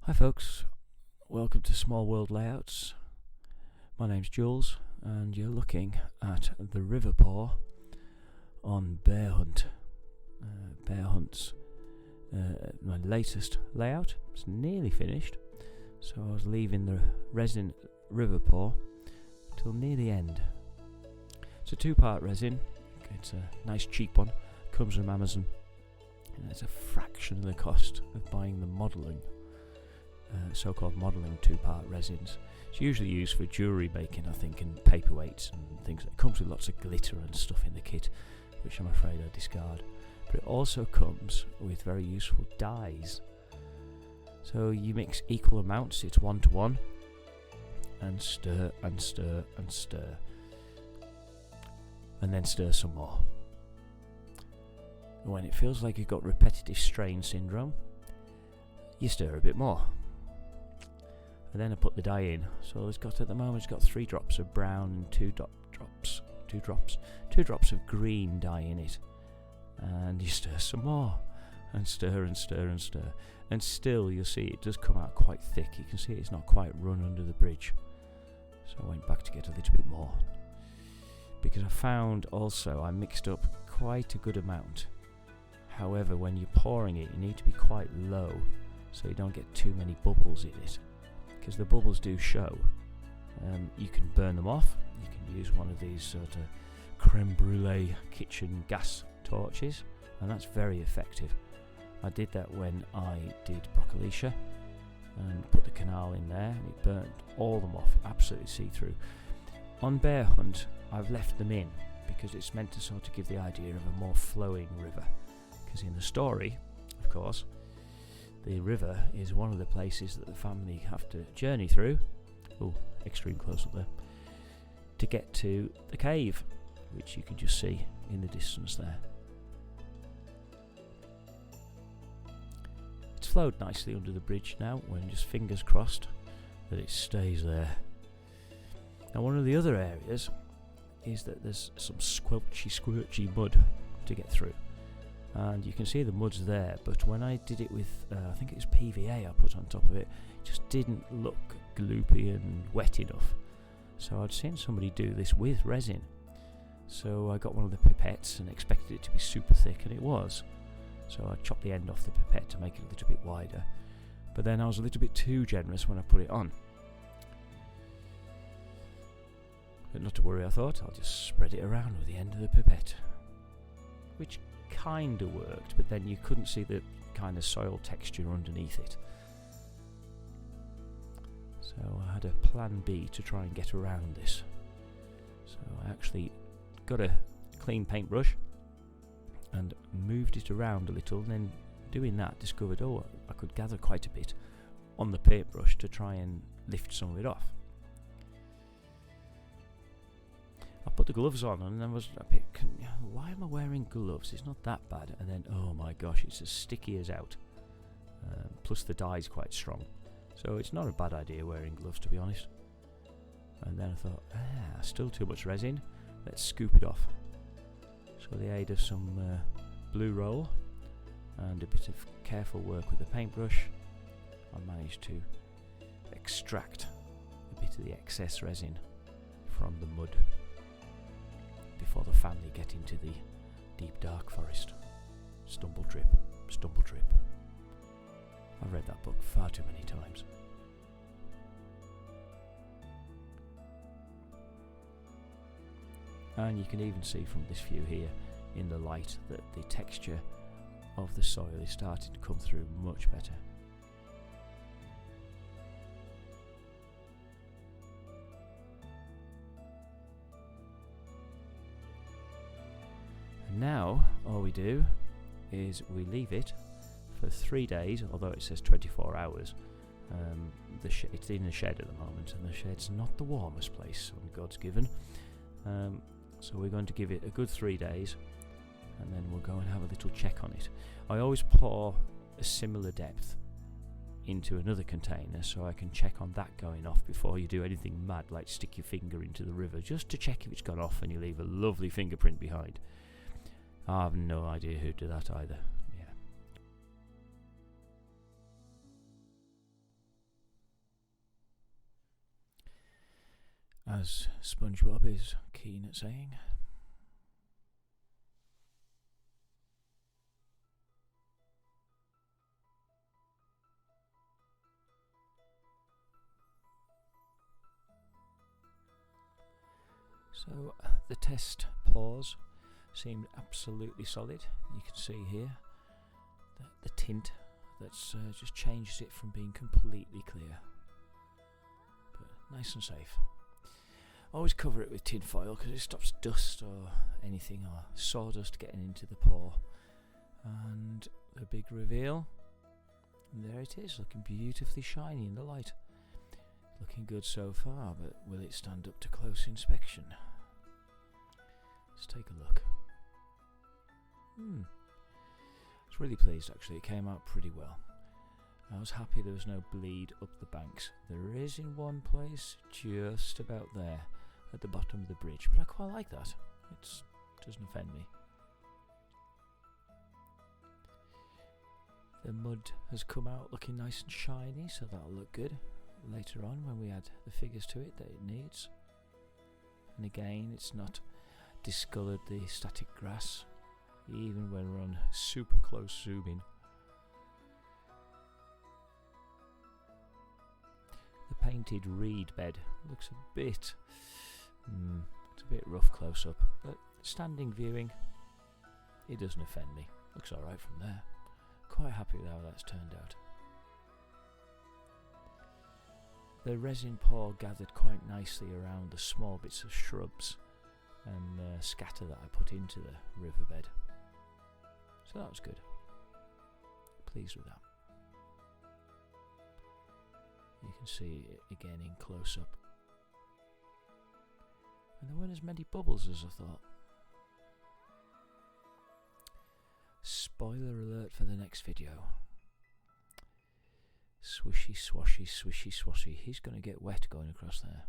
Hi folks, welcome to Small World Layouts. My name's Jules and you're looking at the river paw on Bearhunt. Bearhunt's my latest layout. It's nearly finished, so I was leaving the Resin river paw till near the end. It's a two-part resin. It's a nice cheap one, comes from Amazon, and it's a fraction of the cost of buying the modelling. So-called modelling two-part resins. It's usually used for jewellery making, I think, and paperweights and things. It comes with lots of glitter and stuff in the kit, which I'm afraid I discard. But it also comes with very useful dyes. So you mix equal amounts, it's 1-to-1, and stir and stir and stir. And then stir some more. When it feels like you've got repetitive strain syndrome, you stir a bit more. And then I put the dye in. So at the moment it's got 3 drops of brown and 2 drops of green dye in it. And you stir some more, and stir and stir and stir. And still you'll see it does come out quite thick. You can see it's not quite run under the bridge. So I went back to get a little bit more. Because I found also I mixed up quite a good amount. However, when you're pouring it, you need to be quite low so you don't get too many bubbles in it. Because the bubbles do show. You can burn them off. You can use one of these sort of creme brulee kitchen gas torches, and that's very effective. I did that when I did Broccolicia and put the canal in there, and it burnt all them off, absolutely see-through. On Bearhunt, I've left them in because it's meant to sort of give the idea of a more flowing river. Because in the story, of course, the river is one of the places that the family have to journey through. Oh, extreme close up there. To get to the cave, which you can just see in the distance there. It's flowed nicely under the bridge now, when just fingers crossed that it stays there. Now, one of the other areas is that there's some squirchy mud to get through. And you can see the mud's there, but when I did it with, I think it was PVA I put on top of it, it just didn't look gloopy and wet enough. So I'd seen somebody do this with resin. So I got one of the pipettes and expected it to be super thick, and it was. So I chopped the end off the pipette to make it a little bit wider. But then I was a little bit too generous when I put it on. But not to worry, I thought, I'll just spread it around with the end of the pipette. Which kind of worked, but then you couldn't see the kind of soil texture underneath it. So I had a plan B to try and get around this. So I actually got a clean paintbrush and moved it around a little, and then doing that discovered, I could gather quite a bit on the paintbrush to try and lift some of it off. I put the gloves on and then was a bit, why am I wearing gloves? It's not that bad. And then, oh my gosh, it's as sticky as out. Plus the dye's quite strong. So it's not a bad idea wearing gloves, to be honest. And then I thought, still too much resin. Let's scoop it off. So with the aid of some blue roll and a bit of careful work with the paintbrush, I managed to extract a bit of the excess resin from the mud before the family get into the deep dark forest. Stumble trip, stumble trip. I've read that book far too many times. And you can even see from this view here in the light that the texture of the soil is starting to come through much better. And now all we do is we leave it for 3 days, although it says 24 hours. It's in the shed at the moment, and the shed's not the warmest place on God's given. So we're going to give it a good 3 days, and then we'll go and have a little check on it. I always pour a similar depth into another container so I can check on that going off before you do anything mad like stick your finger into the river, just to check if it's gone off and you leave a lovely fingerprint behind. I have no idea who did that either. as SpongeBob is keen at saying. So the test pores seemed absolutely solid. You can see here the tint that's just changes it from being completely clear, but nice and safe. Always cover it with tin foil because it stops dust or anything or sawdust getting into the pore. And the big reveal, and there it is, looking beautifully shiny in the light. Looking good so far, but will it stand up to close inspection? Let's take a look. I was really pleased actually, it came out pretty well. I was happy there was no bleed up the banks. There is in one place, just about there, at the bottom of the bridge, but I quite like that. It doesn't offend me. The mud has come out looking nice and shiny, so that'll look good later on when we add the figures to it that it needs. And again, it's not discoloured the static grass, even when we're on super close zooming. The painted reed bed looks a bit it's a bit rough close up, but standing viewing, it doesn't offend me. Looks alright from there. Quite happy with how that's turned out. The resin pour gathered quite nicely around the small bits of shrubs and scatter that I put into the riverbed, so that was good. Pleased with that. You can see it again in close up, and there weren't as many bubbles as I thought. Spoiler alert for the next video. Swishy swashy, swishy swashy. He's going to get wet going across there.